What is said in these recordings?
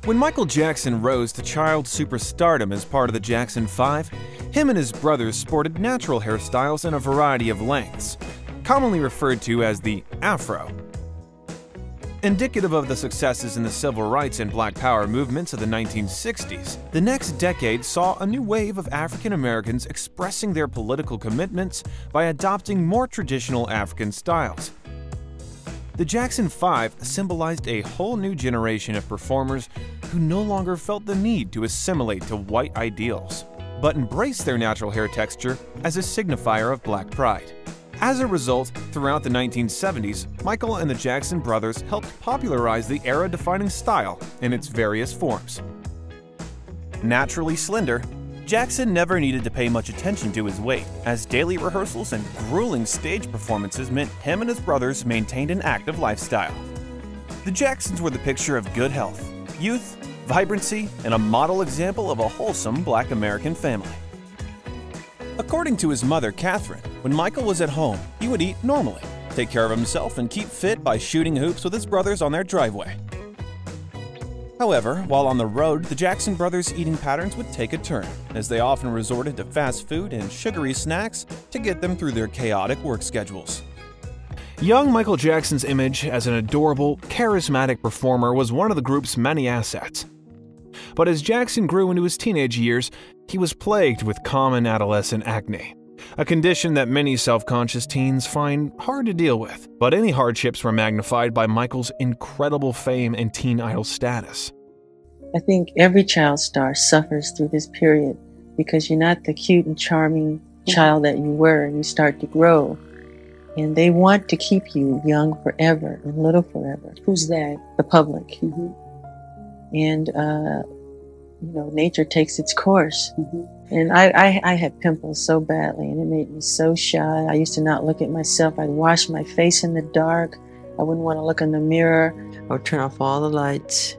When Michael Jackson rose to child superstardom as part of the Jackson 5, him and his brothers sported natural hairstyles in a variety of lengths, commonly referred to as the Afro. Indicative of the successes in the civil rights and Black Power movements of the 1960s, the next decade saw a new wave of African Americans expressing their political commitments by adopting more traditional African styles. The Jackson 5 symbolized a whole new generation of performers who no longer felt the need to assimilate to white ideals, but embraced their natural hair texture as a signifier of Black pride. As a result, throughout the 1970s, Michael and the Jackson brothers helped popularize the era-defining style in its various forms. Naturally slender, Jackson never needed to pay much attention to his weight, as daily rehearsals and grueling stage performances meant him and his brothers maintained an active lifestyle. The Jacksons were the picture of good health, youth, vibrancy, and a model example of a wholesome Black American family. According to his mother, Catherine, when Michael was at home, he would eat normally, take care of himself, and keep fit by shooting hoops with his brothers on their driveway. However, while on the road, the Jackson brothers' eating patterns would take a turn, as they often resorted to fast food and sugary snacks to get them through their chaotic work schedules. Young Michael Jackson's image as an adorable, charismatic performer was one of the group's many assets. But as Jackson grew into his teenage years, he was plagued with common adolescent acne, a condition that many self-conscious teens find hard to deal with. But any hardships were magnified by Michael's incredible fame and teen idol status. I think every child star suffers through this period because you're not the cute and charming child that you were, and you start to grow. And they want to keep you young forever and little forever. Who's that? The public. Mm-hmm. And, nature takes its course. Mm-hmm. And I had pimples so badly, and it made me so shy. I used to not look at myself. I'd wash my face in the dark. I wouldn't want to look in the mirror. I would turn off all the lights,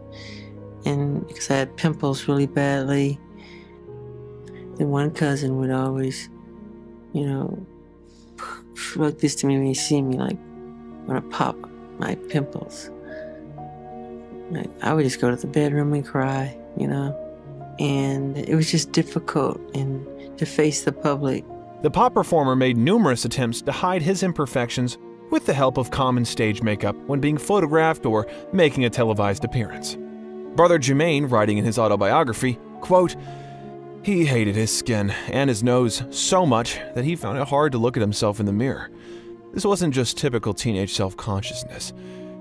and because I had pimples really badly. Then one cousin would always, look this to me when he see me, like, want to pop my pimples. I would just go to the bedroom and cry, and it was just difficult and to face the public. The pop performer made numerous attempts to hide his imperfections with the help of common stage makeup when being photographed or making a televised appearance. Brother Jermaine, writing in his autobiography, quote, "He hated his skin and his nose so much that he found it hard to look at himself in the mirror. This wasn't just typical teenage self-consciousness.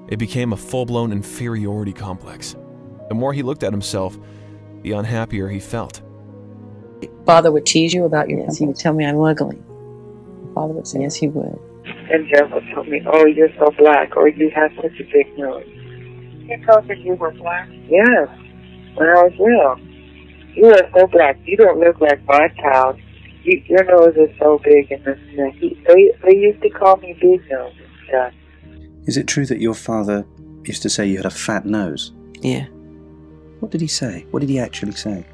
It became a full-blown inferiority complex. The more he looked at himself, the unhappier he felt." Father would tease you about your Yes, he would tell me I'm ugly. Father would say, Yes, he would. And Jeff would tell me, "Oh, you're so black," or "You have such a big nose." He told you were black? Yes, when I was little. "You are so black. You don't look like my child. Your nose is so big." And this and that. They used to call me Big Nose and stuff. Is it true that your father used to say you had a fat nose? Yeah. What did he say? What did he actually say?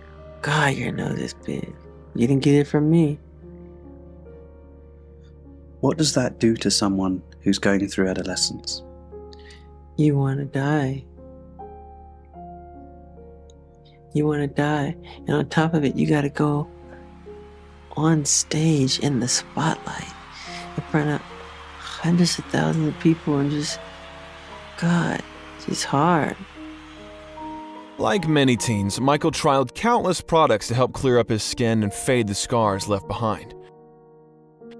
God, your nose is big. You didn't get it from me. What does that do to someone who's going through adolescence? You want to die. You want to die. And on top of it, you got to go on stage in the spotlight in front of hundreds of thousands of people and God, it's hard. Like many teens, Michael tried countless products to help clear up his skin and fade the scars left behind.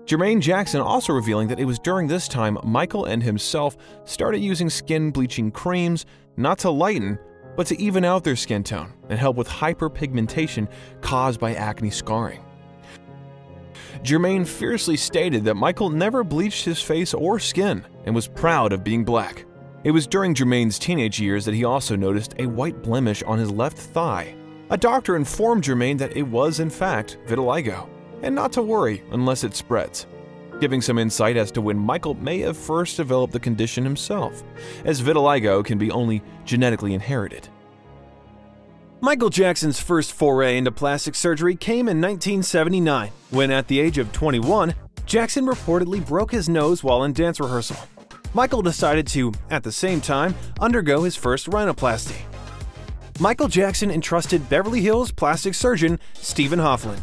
Jermaine Jackson also revealing that it was during this time Michael and himself started using skin bleaching creams not to lighten, but to even out their skin tone and help with hyperpigmentation caused by acne scarring. Jermaine fiercely stated that Michael never bleached his face or skin and was proud of being black. It was during Jermaine's teenage years that he also noticed a white blemish on his left thigh. A doctor informed Jermaine that it was in fact vitiligo, and not to worry unless it spreads, giving some insight as to when Michael may have first developed the condition himself, as vitiligo can be only genetically inherited. Michael Jackson's first foray into plastic surgery came in 1979, when at the age of 21, Jackson reportedly broke his nose while in dance rehearsal. Michael decided to, at the same time, undergo his first rhinoplasty. Michael Jackson entrusted Beverly Hills plastic surgeon Stephen Hoffman,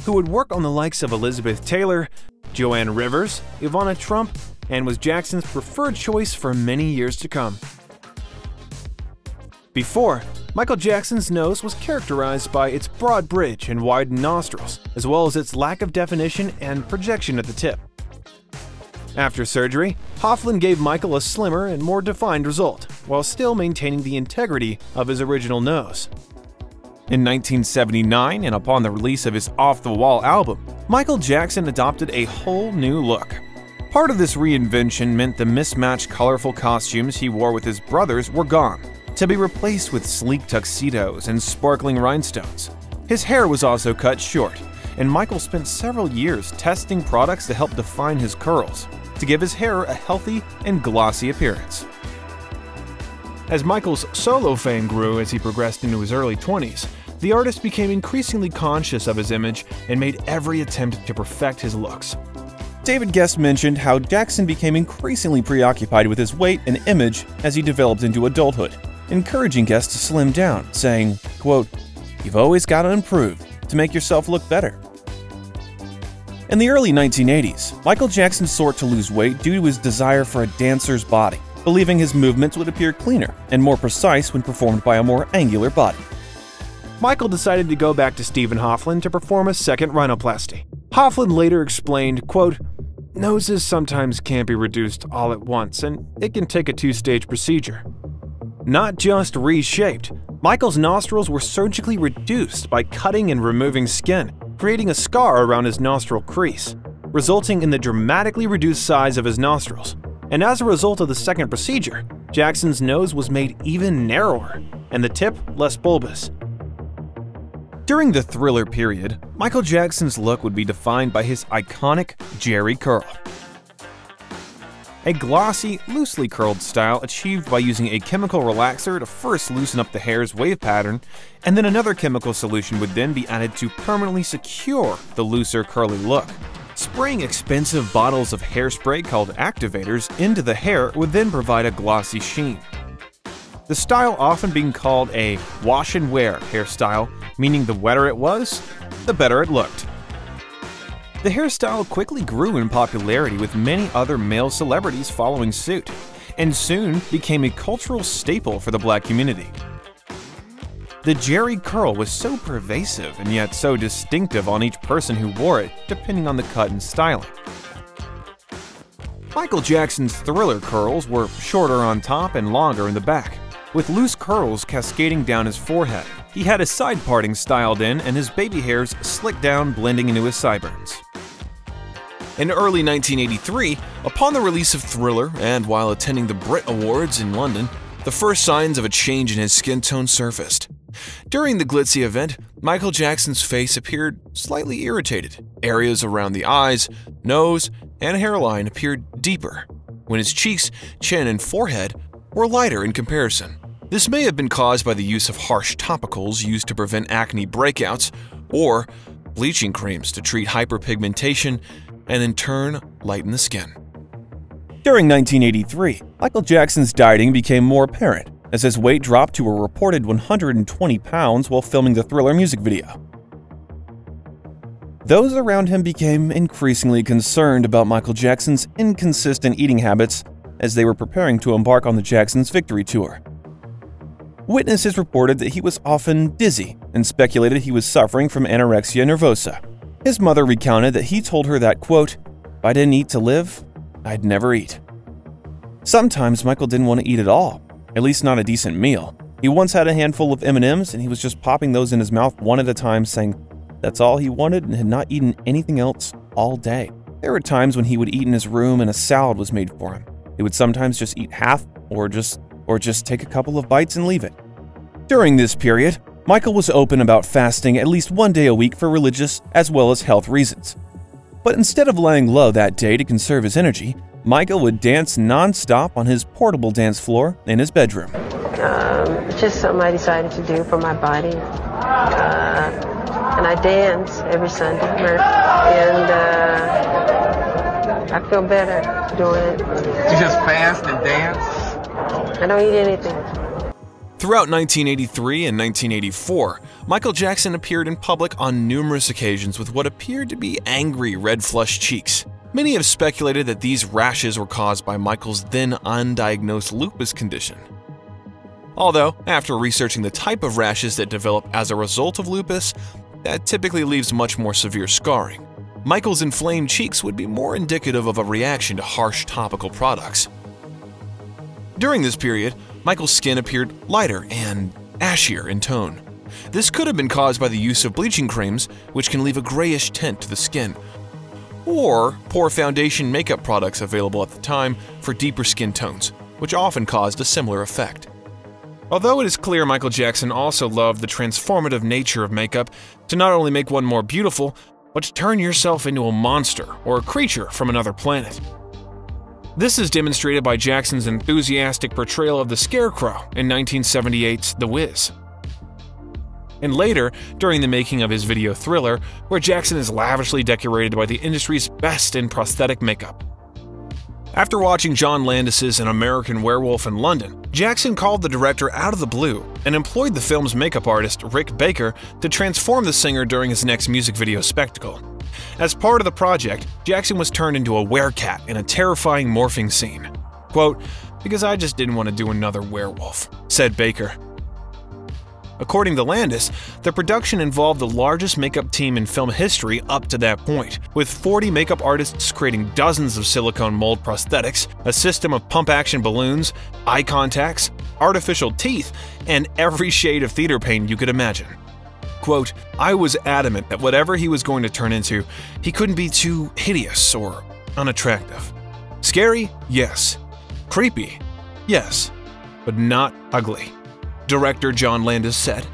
who would work on the likes of Elizabeth Taylor, Joanne Rivers, Ivana Trump, and was Jackson's preferred choice for many years to come. Before, Michael Jackson's nose was characterized by its broad bridge and widened nostrils, as well as its lack of definition and projection at the tip. After surgery, Hoffman gave Michael a slimmer and more defined result, while still maintaining the integrity of his original nose. In 1979, and upon the release of his Off the Wall album, Michael Jackson adopted a whole new look. Part of this reinvention meant the mismatched colorful costumes he wore with his brothers were gone, to be replaced with sleek tuxedos and sparkling rhinestones. His hair was also cut short, and Michael spent several years testing products to help define his curls, to give his hair a healthy and glossy appearance. As Michael's solo fame grew as he progressed into his early 20s, the artist became increasingly conscious of his image and made every attempt to perfect his looks. David Guest mentioned how Jackson became increasingly preoccupied with his weight and image as he developed into adulthood, encouraging Guest to slim down, saying, quote, "You've always got to improve to make yourself look better." In the early 1980s, Michael Jackson sought to lose weight due to his desire for a dancer's body, believing his movements would appear cleaner and more precise when performed by a more angular body. Michael decided to go back to Stephen Hoffman to perform a second rhinoplasty. Hoffman later explained, quote, "Noses sometimes can't be reduced all at once, and it can take a two-stage procedure." Not just reshaped, Michael's nostrils were surgically reduced by cutting and removing skin, creating a scar around his nostril crease, resulting in the dramatically reduced size of his nostrils. And as a result of the second procedure, Jackson's nose was made even narrower, and the tip less bulbous. During the Thriller period, Michael Jackson's look would be defined by his iconic Jerry curl. A glossy, loosely curled style achieved by using a chemical relaxer to first loosen up the hair's wave pattern, and then another chemical solution would then be added to permanently secure the looser, curly look. Spraying expensive bottles of hairspray called activators into the hair would then provide a glossy sheen. The style often being called a wash and wear hairstyle, meaning the wetter it was, the better it looked. The hairstyle quickly grew in popularity with many other male celebrities following suit, and soon became a cultural staple for the black community. The Jerry curl was so pervasive and yet so distinctive on each person who wore it, depending on the cut and styling. Michael Jackson's Thriller curls were shorter on top and longer in the back, with loose curls cascading down his forehead. He had his side parting styled in and his baby hairs slicked down, blending into his sideburns. In early 1983, upon the release of Thriller and while attending the Brit Awards in London, the first signs of a change in his skin tone surfaced. During the glitzy event, Michael Jackson's face appeared slightly irritated. Areas around the eyes, nose, and hairline appeared deeper, when his cheeks, chin, and forehead were lighter in comparison. This may have been caused by the use of harsh topicals used to prevent acne breakouts, or bleaching creams to treat hyperpigmentation and in turn lighten the skin. During 1983, Michael Jackson's dieting became more apparent, as his weight dropped to a reported 120 pounds while filming the Thriller music video. Those around him became increasingly concerned about Michael Jackson's inconsistent eating habits as they were preparing to embark on the Jackson's Victory Tour. Witnesses reported that he was often dizzy and speculated he was suffering from anorexia nervosa. His mother recounted that he told her that, quote, "If I didn't eat to live, I'd never eat." Sometimes Michael didn't want to eat at all, at least not a decent meal. He once had a handful of M&Ms and he was just popping those in his mouth one at a time, saying that's all he wanted and had not eaten anything else all day. There were times when he would eat in his room and a salad was made for him. He would sometimes just eat half or just take a couple of bites and leave it. During this period, Michael was open about fasting at least one day a week for religious as well as health reasons. But instead of laying low that day to conserve his energy, Michael would dance non-stop on his portable dance floor in his bedroom. Just something I decided to do for my body. And I dance every Sunday, and I feel better doing it. You just fast and dance? I don't eat anything. Throughout 1983 and 1984, Michael Jackson appeared in public on numerous occasions with what appeared to be angry, red-flushed cheeks. Many have speculated that these rashes were caused by Michael's then undiagnosed lupus condition. Although, after researching the type of rashes that develop as a result of lupus, that typically leaves much more severe scarring. Michael's inflamed cheeks would be more indicative of a reaction to harsh topical products. During this period, Michael's skin appeared lighter and ashier in tone. This could have been caused by the use of bleaching creams, which can leave a grayish tint to the skin, or poor foundation makeup products available at the time for deeper skin tones, which often caused a similar effect. Although it is clear Michael Jackson also loved the transformative nature of makeup to not only make one more beautiful, but to turn yourself into a monster or a creature from another planet. This is demonstrated by Jackson's enthusiastic portrayal of the Scarecrow in 1978's The Wiz. And later, during the making of his video Thriller, where Jackson is lavishly decorated by the industry's best in prosthetic makeup. After watching John Landis's An American Werewolf in London, Jackson called the director out of the blue and employed the film's makeup artist Rick Baker to transform the singer during his next music video spectacle. As part of the project, Jackson was turned into a werecat in a terrifying morphing scene. Quote, "Because I just didn't want to do another werewolf," said Baker. According to Landis, the production involved the largest makeup team in film history up to that point, with 40 makeup artists creating dozens of silicone mold prosthetics, a system of pump-action balloons, eye contacts, artificial teeth, and every shade of theater paint you could imagine. Quote, "I was adamant that whatever he was going to turn into, he couldn't be too hideous or unattractive. Scary? Yes. Creepy? Yes. But not ugly," director John Landis said.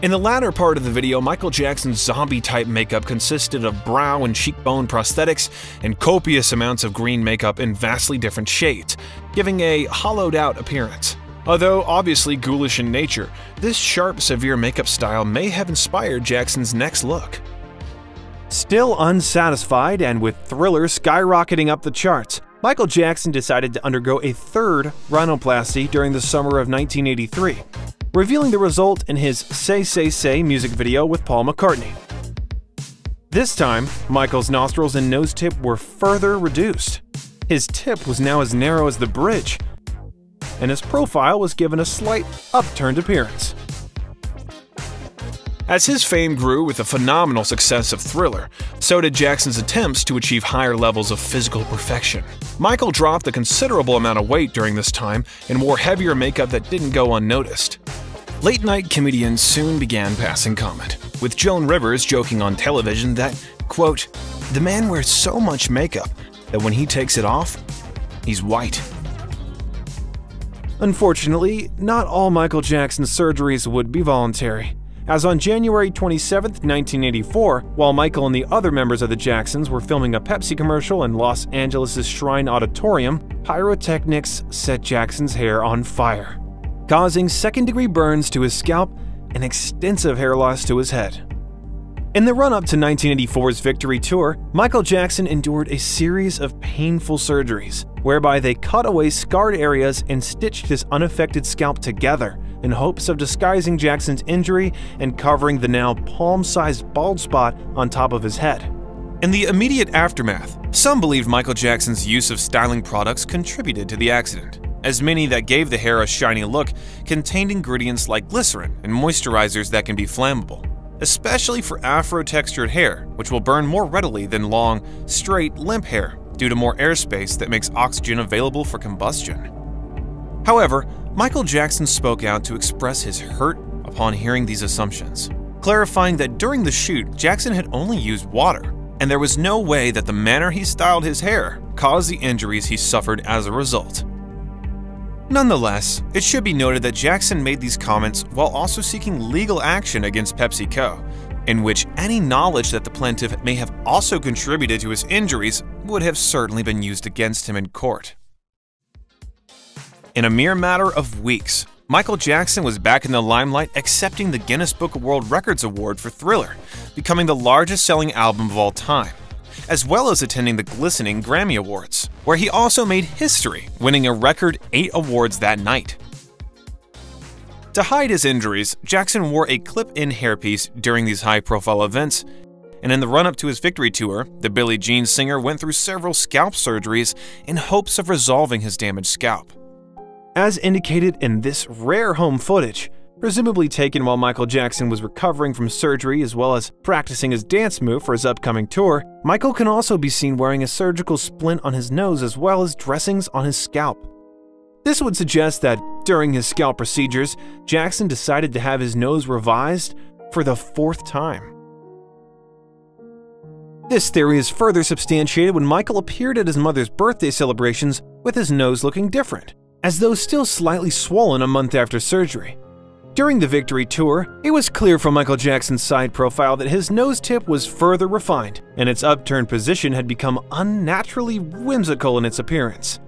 In the latter part of the video, Michael Jackson's zombie-type makeup consisted of brow and cheekbone prosthetics and copious amounts of green makeup in vastly different shades, giving a hollowed-out appearance. Although obviously ghoulish in nature, this sharp, severe makeup style may have inspired Jackson's next look. Still unsatisfied and with Thriller skyrocketing up the charts, Michael Jackson decided to undergo a third rhinoplasty during the summer of 1983, revealing the result in his Say Say Say music video with Paul McCartney. This time, Michael's nostrils and nose tip were further reduced. His tip was now as narrow as the bridge, and his profile was given a slight upturned appearance. As his fame grew with the phenomenal success of Thriller, so did Jackson's attempts to achieve higher levels of physical perfection. Michael dropped a considerable amount of weight during this time and wore heavier makeup that didn't go unnoticed. Late-night comedians soon began passing comment, with Joan Rivers joking on television that, quote, "The man wears so much makeup that when he takes it off, he's white." Unfortunately, not all Michael Jackson's surgeries would be voluntary, as on January 27, 1984, while Michael and the other members of the Jacksons were filming a Pepsi commercial in Los Angeles' Shrine Auditorium, pyrotechnics set Jackson's hair on fire, causing second-degree burns to his scalp and extensive hair loss to his head. In the run-up to 1984's Victory Tour, Michael Jackson endured a series of painful surgeries, whereby they cut away scarred areas and stitched his unaffected scalp together in hopes of disguising Jackson's injury and covering the now palm-sized bald spot on top of his head. In the immediate aftermath, some believed Michael Jackson's use of styling products contributed to the accident, as many that gave the hair a shiny look contained ingredients like glycerin and moisturizers that can be flammable, especially for afro-textured hair, which will burn more readily than long, straight, limp hair due to more airspace that makes oxygen available for combustion. However, Michael Jackson spoke out to express his hurt upon hearing these assumptions, clarifying that during the shoot, Jackson had only used water, and there was no way that the manner he styled his hair caused the injuries he suffered as a result. Nonetheless, it should be noted that Jackson made these comments while also seeking legal action against PepsiCo, in which any knowledge that the plaintiff may have also contributed to his injuries would have certainly been used against him in court. In a mere matter of weeks, Michael Jackson was back in the limelight, accepting the Guinness Book of World Records Award for Thriller, becoming the largest-selling album of all time, as well as attending the glistening Grammy Awards, where he also made history, winning a record 8 awards that night. To hide his injuries, Jackson wore a clip-in hairpiece during these high-profile events, and in the run-up to his victory tour, the Billie Jean singer went through several scalp surgeries in hopes of resolving his damaged scalp. As indicated in this rare home footage, presumably taken while Michael Jackson was recovering from surgery as well as practicing his dance move for his upcoming tour, Michael can also be seen wearing a surgical splint on his nose as well as dressings on his scalp. This would suggest that during his scalp procedures, Jackson decided to have his nose revised for the 4th time. This theory is further substantiated when Michael appeared at his mother's birthday celebrations with his nose looking different, as though still slightly swollen a month after surgery. During the victory tour, it was clear from Michael Jackson's side profile that his nose tip was further refined, and its upturned position had become unnaturally whimsical in its appearance.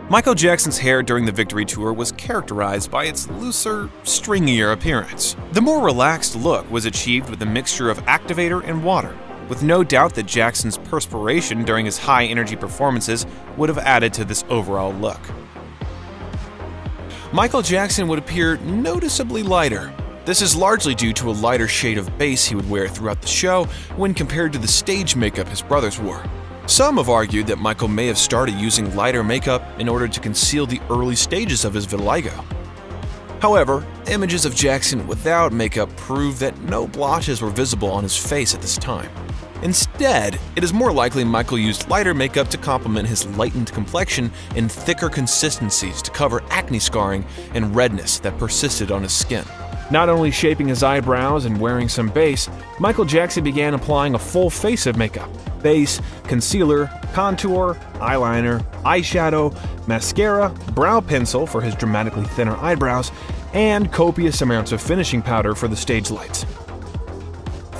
Michael Jackson's hair during the victory tour was characterized by its looser, stringier appearance. The more relaxed look was achieved with a mixture of activator and water, with no doubt that Jackson's perspiration during his high-energy performances would have added to this overall look. Michael Jackson would appear noticeably lighter. This is largely due to a lighter shade of base he would wear throughout the show when compared to the stage makeup his brothers wore. Some have argued that Michael may have started using lighter makeup in order to conceal the early stages of his vitiligo. However, images of Jackson without makeup prove that no blotches were visible on his face at this time. Instead, it is more likely Michael used lighter makeup to complement his lightened complexion and thicker consistencies to cover acne scarring and redness that persisted on his skin. Not only shaping his eyebrows and wearing some base, Michael Jackson began applying a full face of makeup: base, concealer, contour, eyeliner, eyeshadow, mascara, brow pencil for his dramatically thinner eyebrows, and copious amounts of finishing powder for the stage lights.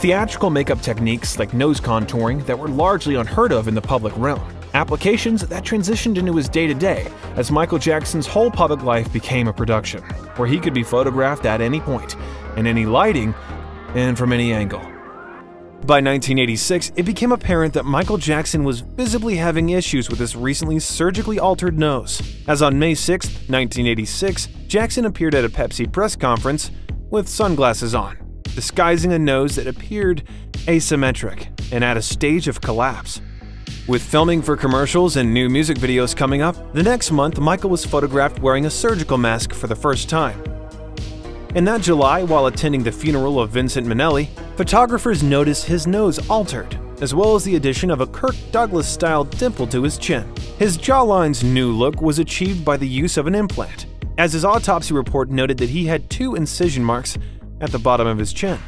Theatrical makeup techniques like nose contouring that were largely unheard of in the public realm. Applications that transitioned into his day-to-day as Michael Jackson's whole public life became a production, where he could be photographed at any point, in any lighting, and from any angle. By 1986, it became apparent that Michael Jackson was visibly having issues with his recently surgically altered nose, as on May 6, 1986, Jackson appeared at a Pepsi press conference with sunglasses on, disguising a nose that appeared asymmetric and at a stage of collapse. With filming for commercials and new music videos coming up, the next month Michael was photographed wearing a surgical mask for the first time. In that July, while attending the funeral of Vincent Minnelli, photographers noticed his nose altered, as well as the addition of a Kirk Douglas-style dimple to his chin. His jawline's new look was achieved by the use of an implant, as his autopsy report noted that he had 2 incision marks at the bottom of his chin.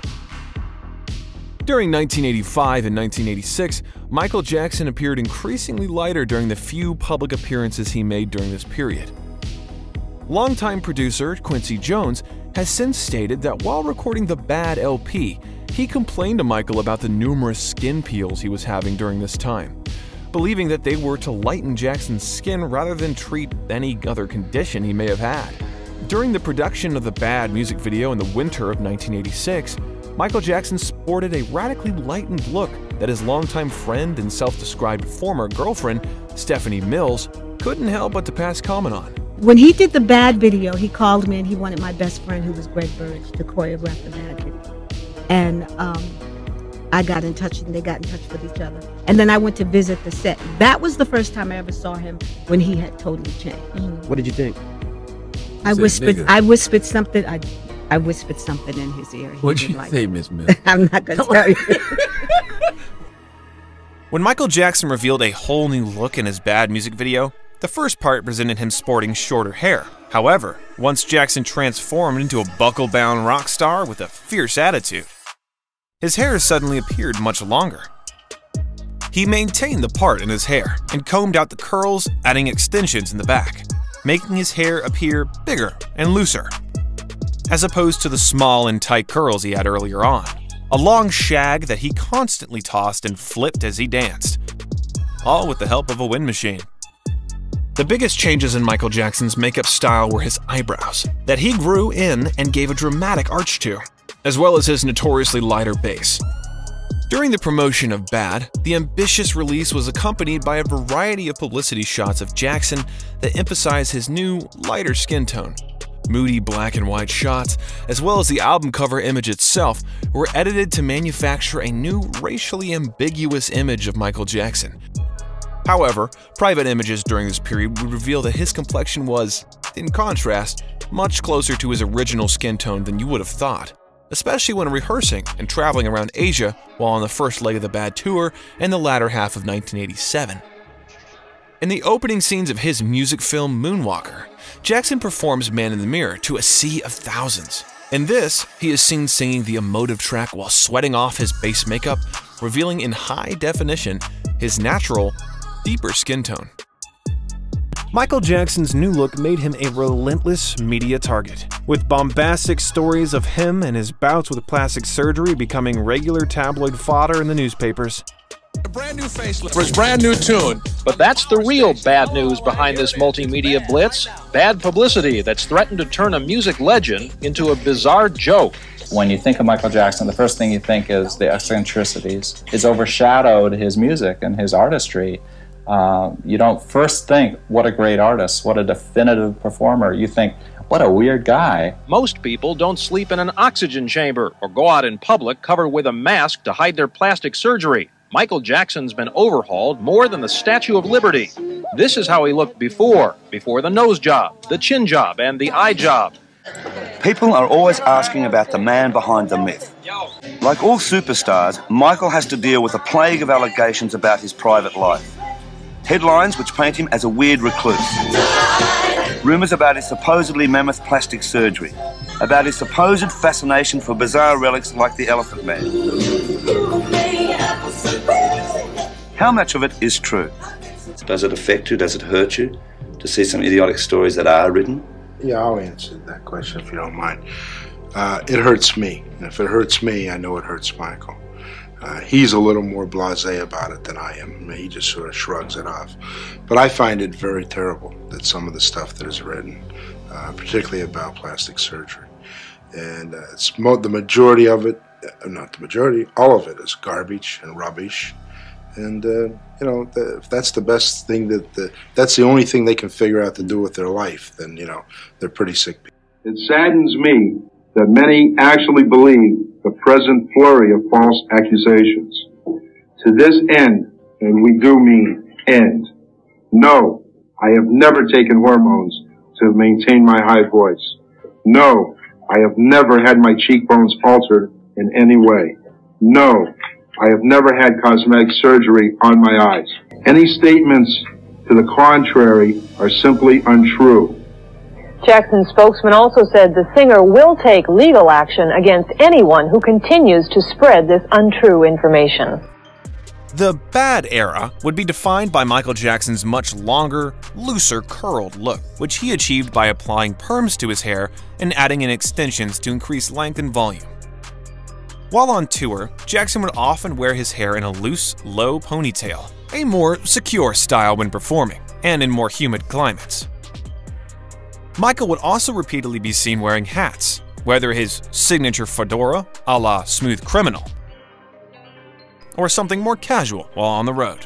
During 1985 and 1986, Michael Jackson appeared increasingly lighter during the few public appearances he made during this period. Longtime producer Quincy Jones has since stated that while recording the Bad LP, he complained to Michael about the numerous skin peels he was having during this time, believing that they were to lighten Jackson's skin rather than treat any other condition he may have had. During the production of the Bad music video in the winter of 1986, Michael Jackson sported a radically lightened look that his longtime friend and self-described former girlfriend, Stephanie Mills, couldn't help but to pass comment on. When he did the Bad video, he called me and he wanted my best friend, who was Greg Burge, to choreograph the Bad video. And I got in touch and they got in touch with each other. And then I went to visit the set. That was the first time I ever saw him when he had totally changed. What did you think? I whispered something. I whispered something in his ear. What'd you say, Miss Mill? I'm not going to tell you. When Michael Jackson revealed a whole new look in his Bad music video, the first part presented him sporting shorter hair. However, once Jackson transformed into a buckle-bound rock star with a fierce attitude, his hair suddenly appeared much longer. He maintained the part in his hair and combed out the curls, adding extensions in the back, making his hair appear bigger and looser, as opposed to the small and tight curls he had earlier on. A long shag that he constantly tossed and flipped as he danced, all with the help of a wind machine. The biggest changes in Michael Jackson's makeup style were his eyebrows, that he grew in and gave a dramatic arch to, as well as his notoriously lighter base. During the promotion of Bad, the ambitious release was accompanied by a variety of publicity shots of Jackson that emphasized his new, lighter skin tone. Moody black and white shots, as well as the album cover image itself, were edited to manufacture a new racially ambiguous image of Michael Jackson. However, private images during this period would reveal that his complexion was, in contrast, much closer to his original skin tone than you would have thought, especially when rehearsing and traveling around Asia while on the first leg of the Bad tour and the latter half of 1987. In the opening scenes of his music film Moonwalker, Jackson performs Man in the Mirror to a sea of thousands. In this, he is seen singing the emotive track while sweating off his base makeup, revealing in high definition his natural, deeper skin tone. Michael Jackson's new look made him a relentless media target, with bombastic stories of him and his bouts with plastic surgery becoming regular tabloid fodder in the newspapers. A brand new facelift for his brand new tune. But that's the real bad news behind this multimedia blitz. Bad publicity that's threatened to turn a music legend into a bizarre joke. When you think of Michael Jackson, the first thing you think is the eccentricities. It's overshadowed his music and his artistry. You don't first think, what a great artist, what a definitive performer. You think, what a weird guy. Most people don't sleep in an oxygen chamber or go out in public covered with a mask to hide their plastic surgery. Michael Jackson's been overhauled more than the Statue of Liberty. This is how he looked before the nose job, the chin job, and the eye job. People are always asking about the man behind the myth. Like all superstars, Michael has to deal with a plague of allegations about his private life. Headlines which paint him as a weird recluse. Rumours about his supposedly mammoth plastic surgery. About his supposed fascination for bizarre relics like the Elephant Man. How much of it is true? Does it affect you? Does it hurt you to see some idiotic stories that are written? Yeah, I'll answer that question if you don't mind. It hurts me. And if it hurts me, I know it hurts Michael. He's a little more blasé about it than I am. He just sort of shrugs it off. But I find it very terrible that some of the stuff that is written, particularly about plastic surgery. And it's the majority of it, not the majority, all of it is garbage and rubbish. And, you know, if that's the best thing that's the only thing they can figure out to do with their life, then, you know, they're pretty sick people. It saddens me that many actually believe the present flurry of false accusations. To this end, and we do mean end, no, I have never taken hormones to maintain my high voice. No, I have never had my cheekbones altered in any way. No, I have never had cosmetic surgery on my eyes. Any statements to the contrary are simply untrue. Jackson's spokesman also said the singer will take legal action against anyone who continues to spread this untrue information. The bad era would be defined by Michael Jackson's much longer, looser curled look, which he achieved by applying perms to his hair and adding in extensions to increase length and volume. While on tour, Jackson would often wear his hair in a loose, low ponytail, a more secure style when performing, and in more humid climates. Michael would also repeatedly be seen wearing hats, whether his signature fedora a la Smooth Criminal, or something more casual while on the road.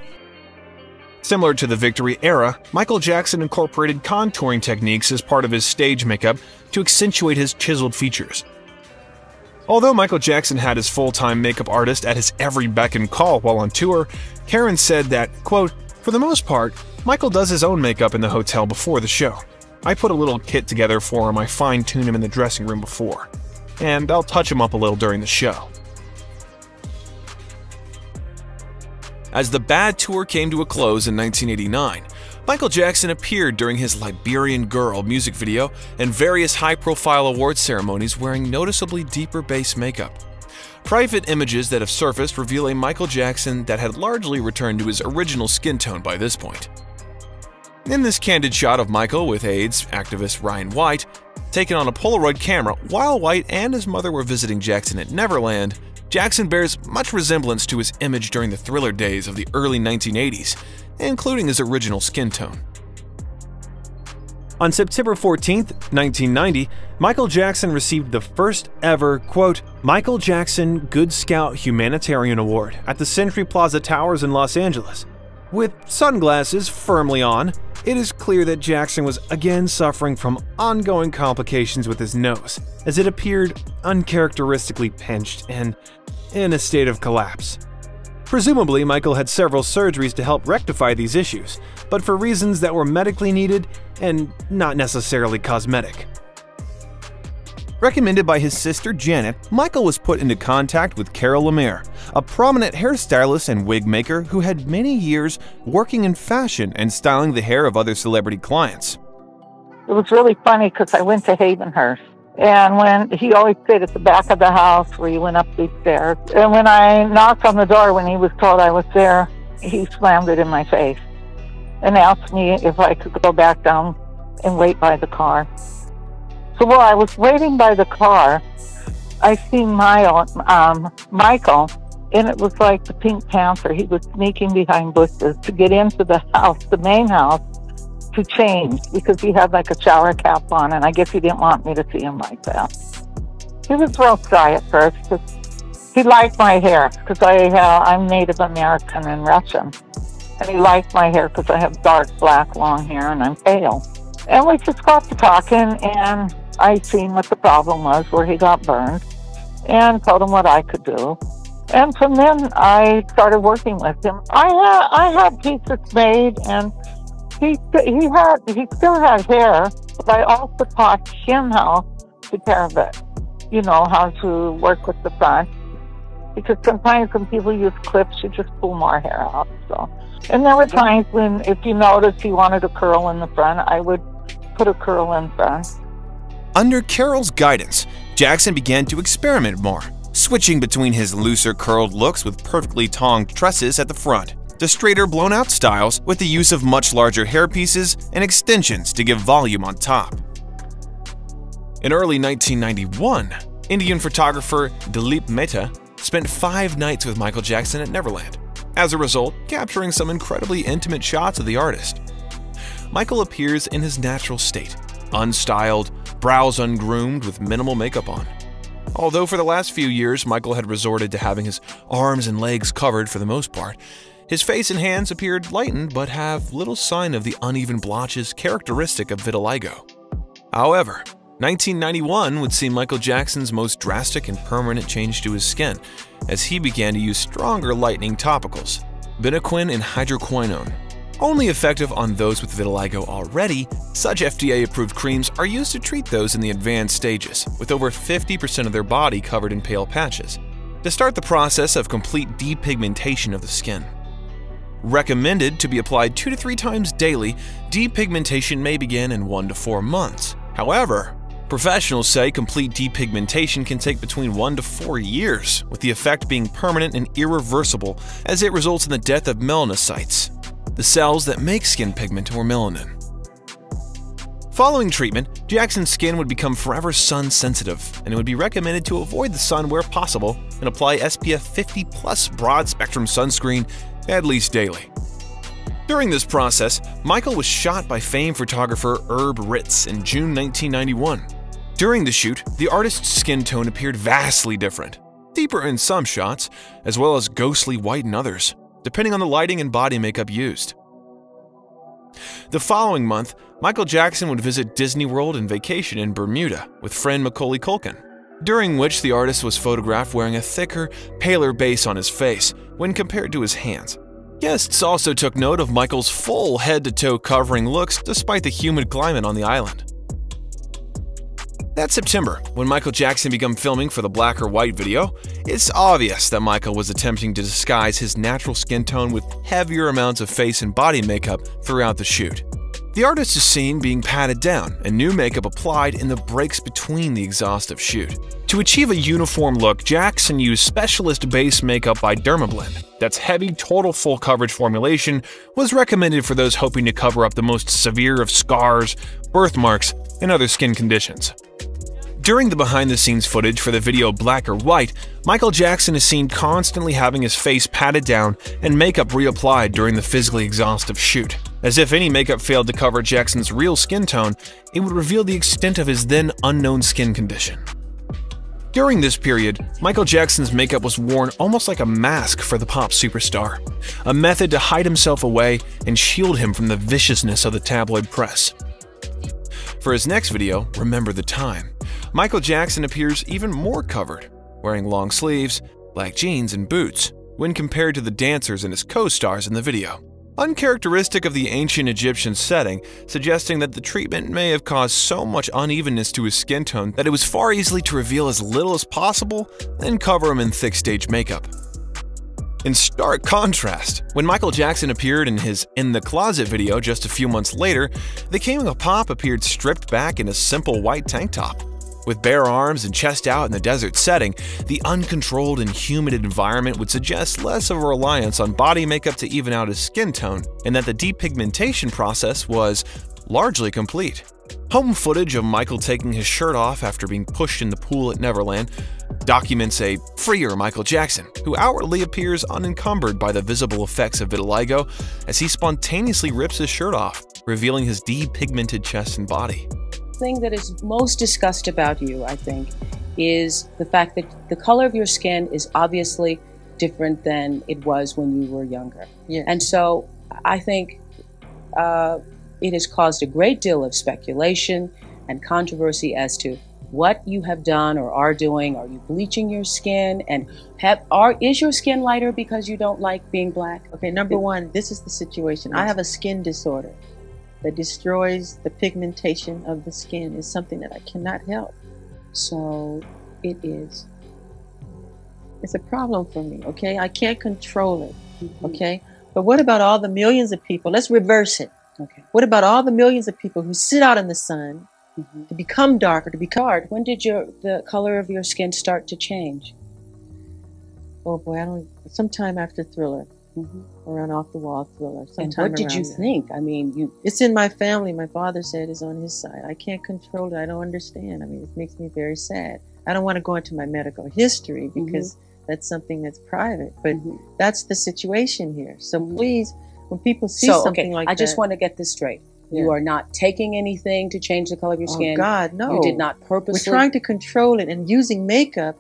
Similar to the Victory era, Michael Jackson incorporated contouring techniques as part of his stage makeup to accentuate his chiseled features. Although Michael Jackson had his full-time makeup artist at his every beck and call while on tour, Karen said that, quote, "For the most part, Michael does his own makeup in the hotel before the show. I put a little kit together for him, I fine-tune him in the dressing room before, and I'll touch him up a little during the show." As the Bad Tour came to a close in 1989, Michael Jackson appeared during his Liberian Girl music video and various high-profile award ceremonies wearing noticeably deeper bass makeup. Private images that have surfaced reveal a Michael Jackson that had largely returned to his original skin tone by this point. In this candid shot of Michael with AIDS activist Ryan White, taken on a Polaroid camera while White and his mother were visiting Jackson at Neverland, Jackson bears much resemblance to his image during the Thriller days of the early 1980s, including his original skin tone. On September 14, 1990, Michael Jackson received the first ever, quote, Michael Jackson Good Scout Humanitarian Award at the Century Plaza Towers in Los Angeles. With sunglasses firmly on, it is clear that Jackson was again suffering from ongoing complications with his nose, as it appeared uncharacteristically pinched and in a state of collapse. Presumably, Michael had several surgeries to help rectify these issues, but for reasons that were medically needed and not necessarily cosmetic. Recommended by his sister Janet, Michael was put into contact with Carol Lemaire, a prominent hairstylist and wig maker who had many years working in fashion and styling the hair of other celebrity clients. It was really funny because I went to Havenhurst, and when he always stayed at the back of the house where you went up these stairs, and when I knocked on the door when he was told I was there, he slammed it in my face and asked me if I could go back down and wait by the car. So while I was waiting by the car, I seen Michael, and it was like the Pink Panther. He was sneaking behind bushes to get into the house, the main house, to change, because he had like a shower cap on, and I guess he didn't want me to see him like that. He was real shy at first, because he liked my hair, because I'm Native American and Russian. And he liked my hair because I have dark black long hair and I'm pale. And we just got to talking, and I seen what the problem was, where he got burned, and told him what I could do. And from then, I started working with him. I had pieces made, and he still had hair, but I also taught him how to care of it. You know, how to work with the front. Because sometimes when people use clips, you just pull more hair out. So, and there were times when, if you noticed he wanted a curl in the front, I would put a curl in front. Under Carol's guidance, Jackson began to experiment more, switching between his looser curled looks with perfectly tonged tresses at the front to straighter blown-out styles with the use of much larger hairpieces and extensions to give volume on top. In early 1991, Indian photographer Dilip Mehta spent 5 nights with Michael Jackson at Neverland, as a result, capturing some incredibly intimate shots of the artist. Michael appears in his natural state, unstyled, brows ungroomed with minimal makeup on. Although for the last few years Michael had resorted to having his arms and legs covered for the most part, his face and hands appeared lightened but have little sign of the uneven blotches characteristic of vitiligo. However, 1991 would see Michael Jackson's most drastic and permanent change to his skin, as he began to use stronger lightening topicals, Binaquin and hydroquinone. Only effective on those with vitiligo already, such FDA-approved creams are used to treat those in the advanced stages, with over 50% of their body covered in pale patches, to start the process of complete depigmentation of the skin. Recommended to be applied 2 to 3 times daily, depigmentation may begin in 1 to 4 months. However, professionals say complete depigmentation can take between 1 to 4 years, with the effect being permanent and irreversible, as it results in the death of melanocytes, the cells that make skin pigment or melanin. Following treatment, Jackson's skin would become forever sun-sensitive, and it would be recommended to avoid the sun where possible and apply SPF 50+ broad-spectrum sunscreen at least daily. During this process, Michael was shot by famed photographer Herb Ritts in June 1991. During the shoot, the artist's skin tone appeared vastly different, deeper in some shots, as well as ghostly white in others, depending on the lighting and body makeup used. The following month, Michael Jackson would visit Disney World and vacation in Bermuda with friend Macaulay Culkin, during which the artist was photographed wearing a thicker, paler base on his face when compared to his hands. Guests also took note of Michael's full head-to-toe covering looks despite the humid climate on the island. That September, when Michael Jackson began filming for the Black or White video, it's obvious that Michael was attempting to disguise his natural skin tone with heavier amounts of face and body makeup throughout the shoot. The artist is seen being patted down and new makeup applied in the breaks between the exhaustive shoot. To achieve a uniform look, Jackson used specialist base makeup by Dermablend. That's heavy, total full coverage formulation was recommended for those hoping to cover up the most severe of scars, birthmarks, and other skin conditions. During the behind-the-scenes footage for the video Black or White, Michael Jackson is seen constantly having his face patted down and makeup reapplied during the physically exhaustive shoot. As if any makeup failed to cover Jackson's real skin tone, it would reveal the extent of his then unknown skin condition. During this period, Michael Jackson's makeup was worn almost like a mask for the pop superstar, a method to hide himself away and shield him from the viciousness of the tabloid press. For his next video, Remember the Time, Michael Jackson appears even more covered, wearing long sleeves, black jeans, and boots, when compared to the dancers and his co-stars in the video. Uncharacteristic of the ancient Egyptian setting, suggesting that the treatment may have caused so much unevenness to his skin tone that it was far easily to reveal as little as possible, then cover him in thick stage makeup. In stark contrast, when Michael Jackson appeared in his In the Closet video just a few months later, the King of Pop appeared stripped back in a simple white tank top. With bare arms and chest out in the desert setting, the uncontrolled and humid environment would suggest less of a reliance on body makeup to even out his skin tone, and that the depigmentation process was largely complete. Home footage of Michael taking his shirt off after being pushed in the pool at Neverland documents a freer Michael Jackson, who outwardly appears unencumbered by the visible effects of vitiligo as he spontaneously rips his shirt off, revealing his depigmented chest and body. The thing that is most discussed about you, I think, is the fact that the color of your skin is obviously different than it was when you were younger. Yes. And so I think it has caused a great deal of speculation and controversy as to what you have done or are doing. Are you bleaching your skin? And is your skin lighter because you don't like being black? Okay, number one, this is the situation. I have a skin disorder that destroys the pigmentation of the skin. Is something that I cannot help. So it is. It's a problem for me, okay? I can't control it, okay? But what about all the millions of people? Let's reverse it. Okay. What about all the millions of people who sit out in the sun to become darker, to be colored? When did the color of your skin start to change? Oh boy, sometime after Thriller. Around Off the Wall Thriller. And what did you think? I mean, it's in my family. My father said it's on his side. I can't control it. I don't understand. I mean, it makes me very sad. I don't want to go into my medical history because that's something that's private, but that's the situation here. So please, when people see something like that. I just want to get this straight. Yeah. You are not taking anything to change the color of your skin. Oh God, no. You did not purposely. We're trying to control it, and using makeup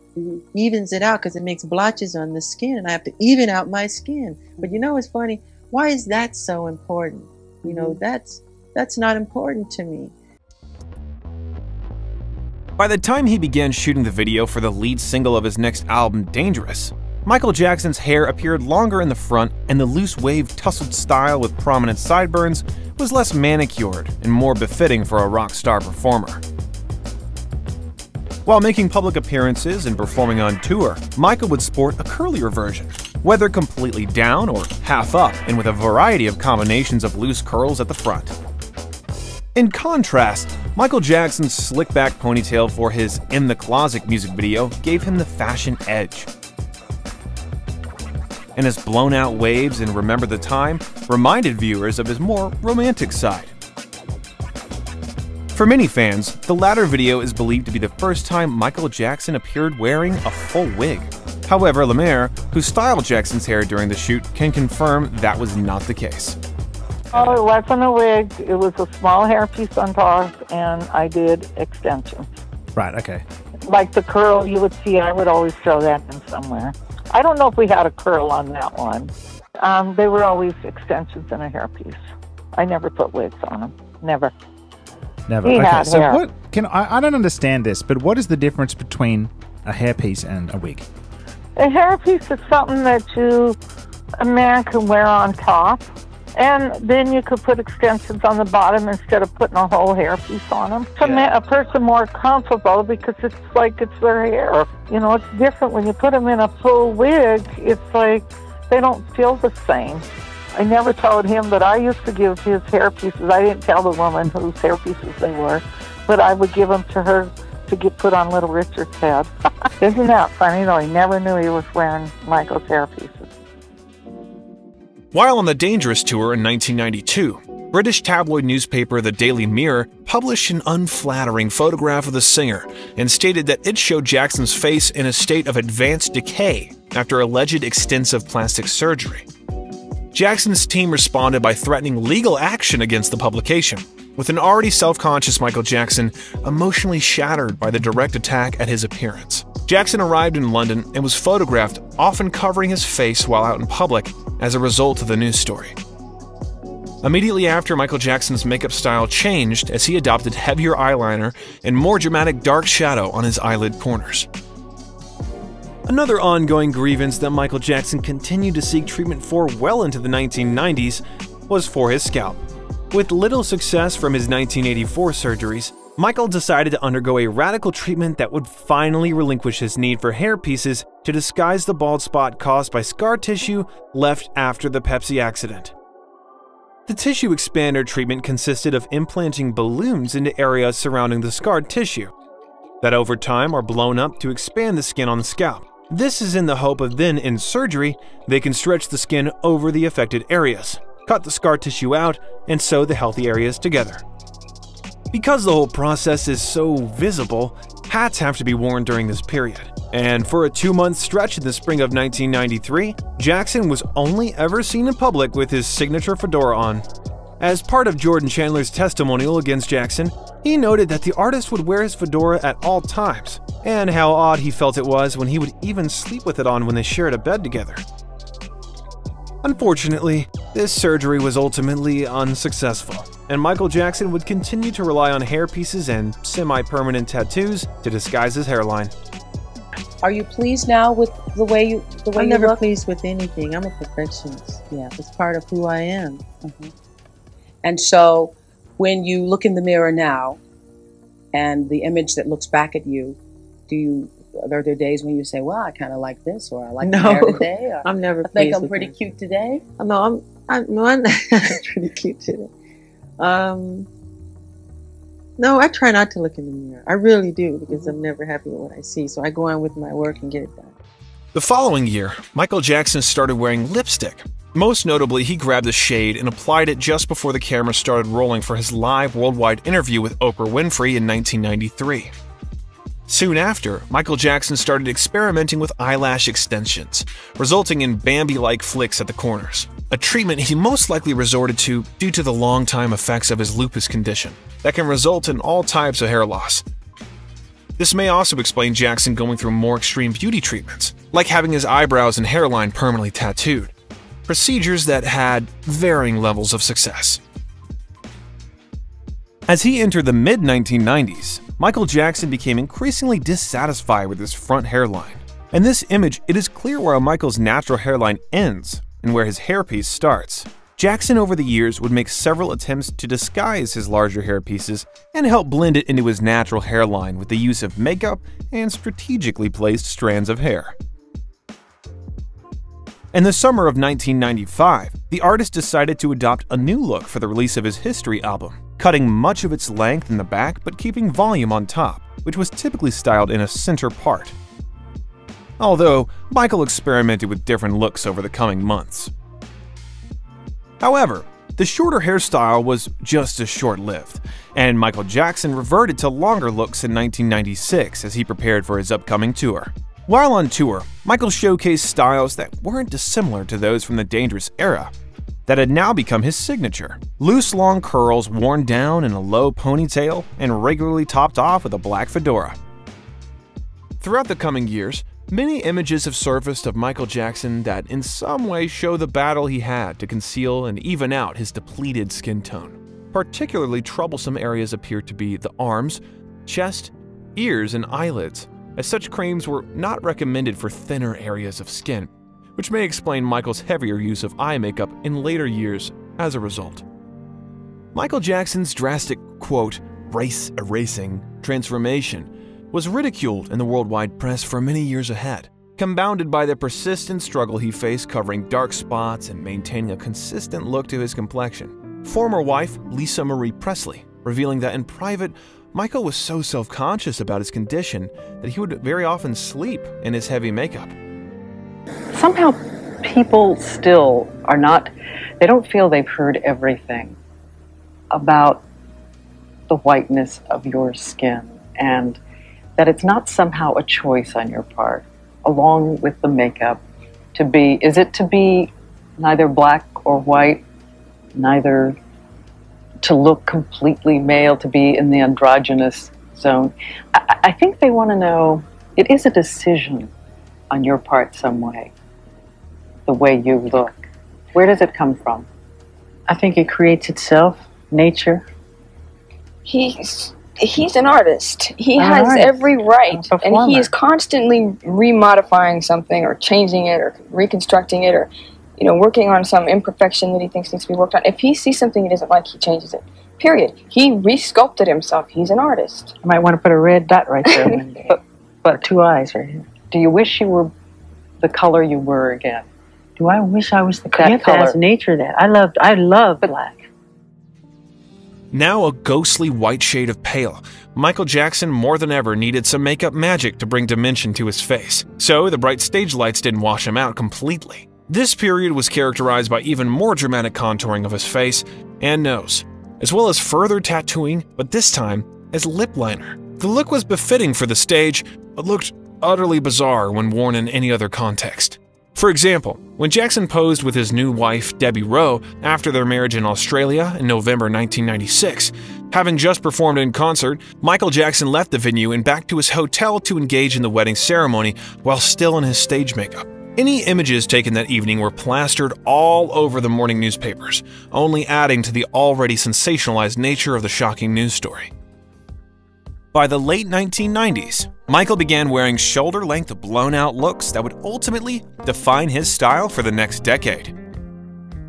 evens it out because it makes blotches on the skin, and I have to even out my skin. But you know what's funny? Why is that so important? You know, that's not important to me. By the time he began shooting the video for the lead single of his next album, Dangerous, Michael Jackson's hair appeared longer in the front, and the loose wave tousled style with prominent sideburns was less manicured and more befitting for a rock star performer. While making public appearances and performing on tour, Michael would sport a curlier version, whether completely down or half up, and with a variety of combinations of loose curls at the front. In contrast, Michael Jackson's slick-back ponytail for his In the Closet music video gave him the fashion edge. And his blown-out waves in Remember the Time reminded viewers of his more romantic side. For many fans, the latter video is believed to be the first time Michael Jackson appeared wearing a full wig. However, Lemaire, who styled Jackson's hair during the shoot, can confirm that was not the case. Oh, it wasn't a wig. It was a small hairpiece on top, and I did extensions. Right, okay. Like the curl you would see, I would always throw that in somewhere. I don't know if we had a curl on that one. They were always extensions and a hairpiece. I never put wigs on them. Never. Never. He okay, had so hair. what I don't understand this, but what is the difference between a hairpiece and a wig? A hairpiece is something that a man can wear on top, and then you could put extensions on the bottom instead of putting a whole hairpiece on them. To make a person more comfortable because it's like it's their hair. You know, it's different when you put them in a full wig. It's like they don't feel the same. I never told him, but I used to give his hairpieces. I didn't tell the woman whose hairpieces they were, but I would give them to her to get put on Little Richard's head. Isn't that funny, though? He never knew he was wearing Michael's hairpieces. While on the Dangerous tour in 1992, British tabloid newspaper The Daily Mirror published an unflattering photograph of the singer and stated that it showed Jackson's face in a state of advanced decay after alleged extensive plastic surgery. Jackson's team responded by threatening legal action against the publication, with an already self-conscious Michael Jackson emotionally shattered by the direct attack at his appearance. Jackson arrived in London and was photographed, often covering his face while out in public as a result of the news story. Immediately after, Michael Jackson's makeup style changed as he adopted heavier eyeliner and more dramatic dark shadow on his eyelid corners. Another ongoing grievance that Michael Jackson continued to seek treatment for well into the 1990s was for his scalp. With little success from his 1984 surgeries, Michael decided to undergo a radical treatment that would finally relinquish his need for hair pieces to disguise the bald spot caused by scar tissue left after the Pepsi accident. The tissue expander treatment consisted of implanting balloons into areas surrounding the scarred tissue that over time are blown up to expand the skin on the scalp. This is in the hope of then, in surgery, they can stretch the skin over the affected areas, cut the scar tissue out, and sew the healthy areas together. Because the whole process is so visible, hats have to be worn during this period. And for a 2-month stretch in the spring of 1993, Jackson was only ever seen in public with his signature fedora on. As part of Jordan Chandler's testimonial against Jackson, he noted that the artist would wear his fedora at all times, and how odd he felt it was when he would even sleep with it on when they shared a bed together. Unfortunately, this surgery was ultimately unsuccessful, and Michael Jackson would continue to rely on hairpieces and semi-permanent tattoos to disguise his hairline. Are you pleased now with the way you look? I'm never pleased with anything. I'm a perfectionist. Yeah, it's part of who I am. Mm-hmm. And so, when you look in the mirror now, and the image that looks back at you, are there days when you say, "Well, I kind of like this," or "I like my hair today"? Or, I'm never. I think I'm pretty cute today. No, I'm not pretty cute today. No, I try not to look in the mirror. I really do, because I'm never happy with what I see. So I go on with my work and get it done. The following year, Michael Jackson started wearing lipstick. Most notably, he grabbed a shade and applied it just before the camera started rolling for his live worldwide interview with Oprah Winfrey in 1993. Soon after, Michael Jackson started experimenting with eyelash extensions, resulting in Bambi-like flicks at the corners, a treatment he most likely resorted to due to the long-time effects of his lupus condition that can result in all types of hair loss. This may also explain Jackson going through more extreme beauty treatments, like having his eyebrows and hairline permanently tattooed, procedures that had varying levels of success. As he entered the mid-1990s, Michael Jackson became increasingly dissatisfied with his front hairline. In this image, it is clear where Michael's natural hairline ends and where his hairpiece starts. Jackson over the years would make several attempts to disguise his larger hairpieces and help blend it into his natural hairline with the use of makeup and strategically placed strands of hair. In the summer of 1995, the artist decided to adopt a new look for the release of his History album, cutting much of its length in the back but keeping volume on top, which was typically styled in a center part. Although, Michael experimented with different looks over the coming months. However, the shorter hairstyle was just as short-lived, and Michael Jackson reverted to longer looks in 1996 as he prepared for his upcoming tour. While on tour, Michael showcased styles that weren't dissimilar to those from the Dangerous era that had now become his signature. Loose long curls worn down in a low ponytail and regularly topped off with a black fedora. Throughout the coming years, many images have surfaced of Michael Jackson that in some way show the battle he had to conceal and even out his depleted skin tone. Particularly troublesome areas appear to be the arms, chest, ears, and eyelids, as such creams were not recommended for thinner areas of skin, which may explain Michael's heavier use of eye makeup in later years as a result. Michael Jackson's drastic, quote, race erasing transformation was ridiculed in the worldwide press for many years ahead, compounded by the persistent struggle he faced covering dark spots and maintaining a consistent look to his complexion. Former wife Lisa Marie Presley revealing that in private, Michael was so self-conscious about his condition that he would very often sleep in his heavy makeup. Somehow people still are not, they don't feel they've heard everything about the whiteness of your skin, and that it's not somehow a choice on your part, along with the makeup, to be, is it to be neither black or white, neither to look completely male, to be in the androgynous zone? I think they want to know It is a decision on your part some way, the way you look. Where does it come from? I think it creates itself, nature. He's an artist. He has every right, and he is constantly remodifying something or changing it or reconstructing it or, working on some imperfection that he thinks needs to be worked on. If he sees something he doesn't like, he changes it. Period. He re-sculpted himself. He's an artist. I might want to put a red dot right there one day. But 2 eyes right here. Do you wish you were the color you were again? Do I wish I was the color? You have to ask nature that. I love black. Now a ghostly white shade of pale, Michael Jackson more than ever needed some makeup magic to bring dimension to his face, so the bright stage lights didn't wash him out completely. This period was characterized by even more dramatic contouring of his face and nose, as well as further tattooing, but this time as lip liner. The look was befitting for the stage, but looked utterly bizarre when worn in any other context. For example, when Jackson posed with his new wife, Debbie Rowe, after their marriage in Australia in November 1996, having just performed in concert, Michael Jackson left the venue and back to his hotel to engage in the wedding ceremony while still in his stage makeup. Any images taken that evening were plastered all over the morning newspapers, only adding to the already sensationalized nature of the shocking news story. By the late 1990s, Michael began wearing shoulder-length blown-out looks that would ultimately define his style for the next decade.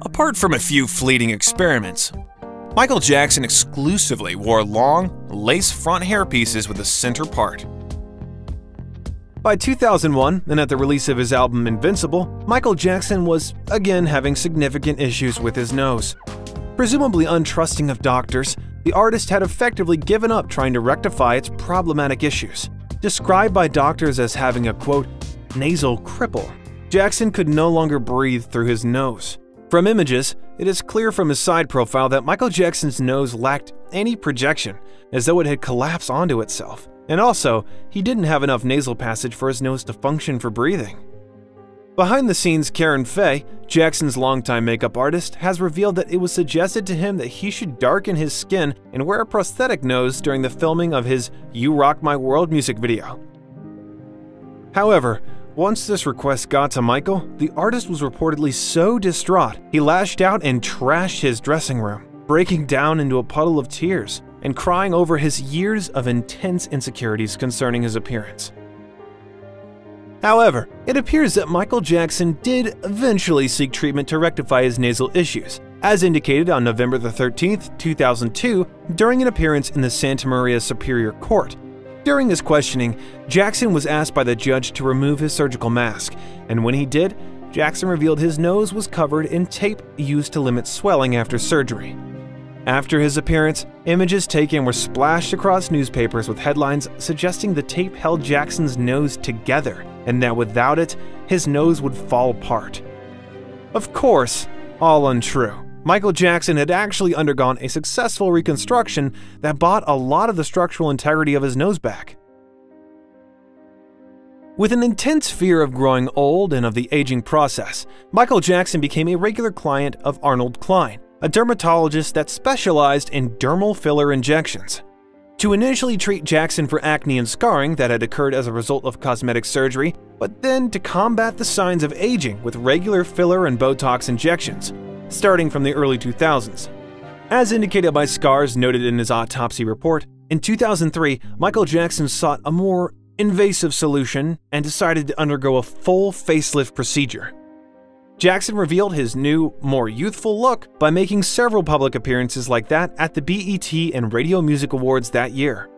Apart from a few fleeting experiments, Michael Jackson exclusively wore long, lace front hairpieces with a center part. By 2001, and at the release of his album Invincible, Michael Jackson was again having significant issues with his nose. Presumably untrusting of doctors, the artist had effectively given up trying to rectify its problematic issues. Described by doctors as having a, quote, nasal cripple, Jackson could no longer breathe through his nose. From images, it is clear from his side profile that Michael Jackson's nose lacked any projection, as though it had collapsed onto itself. And also, he didn't have enough nasal passage for his nose to function for breathing. Behind the scenes, Karen Fay, Jackson's longtime makeup artist, has revealed that it was suggested to him that he should darken his skin and wear a prosthetic nose during the filming of his You Rock My World music video. However, once this request got to Michael, the artist was reportedly so distraught, he lashed out and trashed his dressing room, breaking down into a puddle of tears and crying over his years of intense insecurities concerning his appearance. However, it appears that Michael Jackson did eventually seek treatment to rectify his nasal issues, as indicated on November 13, 2002, during an appearance in the Santa Maria Superior Court. During his questioning, Jackson was asked by the judge to remove his surgical mask, and when he did, Jackson revealed his nose was covered in tape used to limit swelling after surgery. After his appearance, images taken were splashed across newspapers with headlines suggesting the tape held Jackson's nose together, and that without it, his nose would fall apart. Of course, all untrue. Michael Jackson had actually undergone a successful reconstruction that brought a lot of the structural integrity of his nose back. With an intense fear of growing old and of the aging process, Michael Jackson became a regular client of Arnold Klein, a dermatologist that specialized in dermal filler injections. To initially treat Jackson for acne and scarring that had occurred as a result of cosmetic surgery, but then to combat the signs of aging with regular filler and Botox injections, starting from the early 2000s. As indicated by scars noted in his autopsy report, in 2003, Michael Jackson sought a more invasive solution and decided to undergo a full facelift procedure. Jackson revealed his new, more youthful look by making several public appearances like that at the BET and Radio Music Awards that year.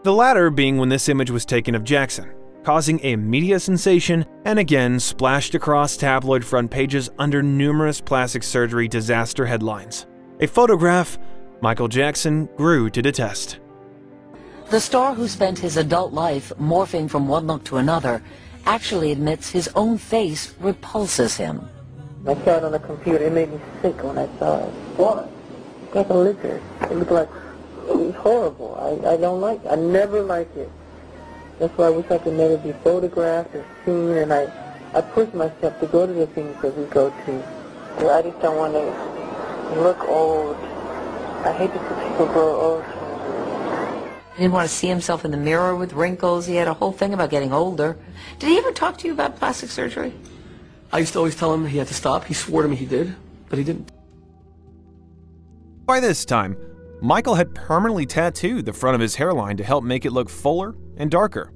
The latter being when this image was taken of Jackson, causing a media sensation and again splashed across tabloid front pages under numerous plastic surgery disaster headlines. A photograph Michael Jackson grew to detest. The star who spent his adult life morphing from one look to another actually admits his own face repulses him. I saw it on the computer. It made me sick when I saw it. What? Like a liquor. It looked like it was horrible. I don't like it. I never liked it. That's why I wish I could never be photographed or seen, and I push myself to go to the things that we go to. I just don't want to look old. I hate to see people grow old. He didn't want to see himself in the mirror with wrinkles. He had a whole thing about getting older. Did he ever talk to you about plastic surgery? I used to always tell him he had to stop. He swore to me he did, but he didn't. By this time, Michael had permanently tattooed the front of his hairline to help make it look fuller and darker.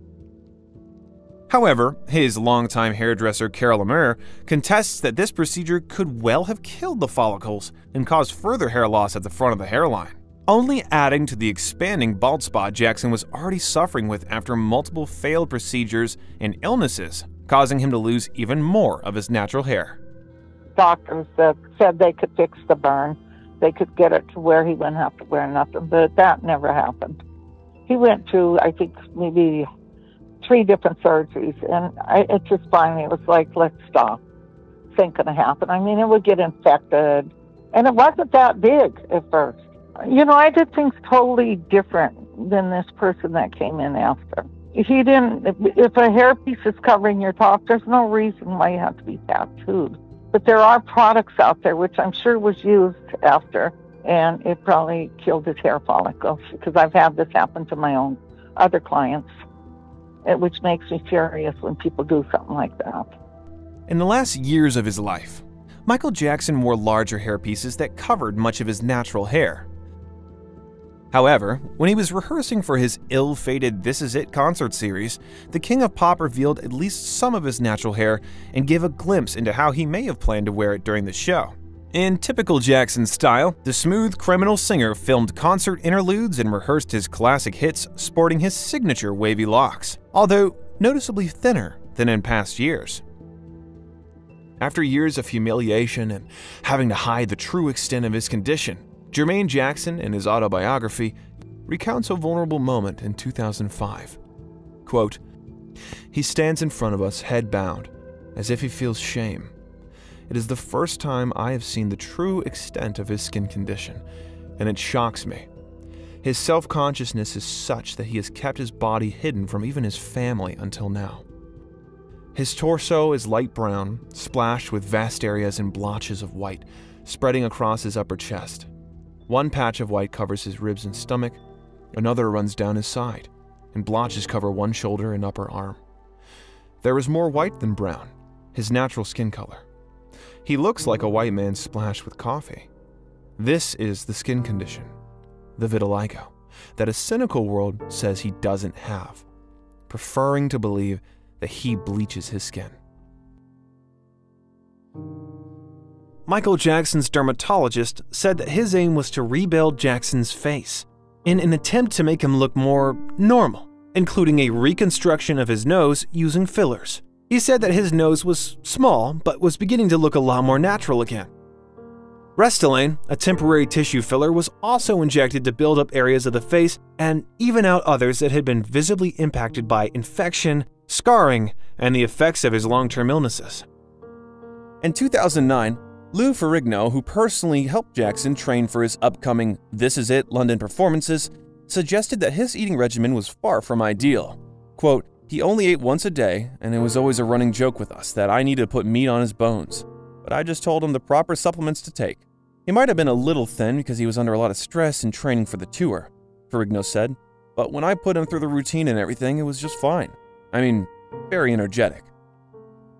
However, his longtime hairdresser Carol Lemaire contests that this procedure could well have killed the follicles and caused further hair loss at the front of the hairline, only adding to the expanding bald spot Jackson was already suffering with after multiple failed procedures and illnesses, causing him to lose even more of his natural hair. Doctors said they could fix the burn. They could get it to where he wouldn't have to wear nothing, but that never happened. He went through, I think, maybe 3 different surgeries, and it just finally was like, let's stop. This ain't gonna happen. I mean, it would get infected, and it wasn't that big at first. You know, I did things totally different than this person that came in after. If a hairpiece is covering your top, there's no reason why you have to be tattooed. But there are products out there, which I'm sure was used after, and it probably killed his hair follicles, because I've had this happen to my own other clients, which makes me furious when people do something like that. In the last years of his life, Michael Jackson wore larger hairpieces that covered much of his natural hair. However, when he was rehearsing for his ill-fated This Is It concert series, the King of Pop revealed at least some of his natural hair and gave a glimpse into how he may have planned to wear it during the show. In typical Jackson style, the smooth criminal singer filmed concert interludes and rehearsed his classic hits sporting his signature wavy locks, although noticeably thinner than in past years. After years of humiliation and having to hide the true extent of his condition, Jermaine Jackson, in his autobiography, recounts a vulnerable moment in 2005. Quote, "He stands in front of us, head bowed, as if he feels shame. It is the first time I have seen the true extent of his skin condition, and it shocks me. His self-consciousness is such that he has kept his body hidden from even his family until now. His torso is light brown, splashed with vast areas and blotches of white, spreading across his upper chest. One patch of white covers his ribs and stomach, another runs down his side, and blotches cover one shoulder and upper arm. There is more white than brown, his natural skin color. He looks like a white man splashed with coffee. This is the skin condition, the vitiligo, that a cynical world says he doesn't have, preferring to believe that he bleaches his skin." Michael Jackson's dermatologist said that his aim was to rebuild Jackson's face in an attempt to make him look more normal, including a reconstruction of his nose using fillers. He said that his nose was small, but was beginning to look a lot more natural again. Restylane, a temporary tissue filler, was also injected to build up areas of the face and even out others that had been visibly impacted by infection, scarring, and the effects of his long-term illnesses. In 2009, Lou Ferrigno, who personally helped Jackson train for his upcoming This Is It London performances, suggested that his eating regimen was far from ideal. Quote, "He only ate once a day, and it was always a running joke with us that I needed to put meat on his bones. But I just told him the proper supplements to take. He might have been a little thin because he was under a lot of stress and training for the tour," Ferrigno said, "but when I put him through the routine and everything, it was just fine. I mean, very energetic."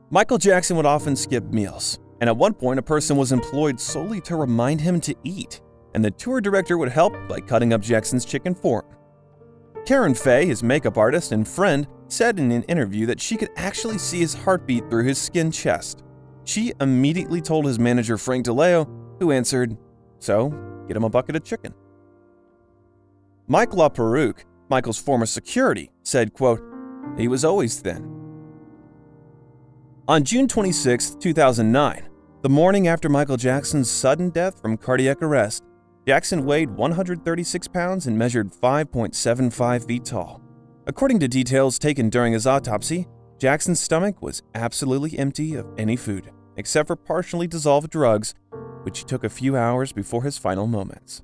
Michael Jackson would often skip meals, and at one point a person was employed solely to remind him to eat, and the tour director would help by cutting up Jackson's chicken for him. Karen Fay, his makeup artist and friend, said in an interview that she could actually see his heartbeat through his skin chest. She immediately told his manager Frank DeLeo, who answered, "So, get him a bucket of chicken." Mike LaPerouse, Michael's former security, said, quote, "He was always thin." On June 26, 2009, the morning after Michael Jackson's sudden death from cardiac arrest, Jackson weighed 136 pounds and measured 5.75 feet tall. According to details taken during his autopsy, Jackson's stomach was absolutely empty of any food, except for partially dissolved drugs, which he took a few hours before his final moments.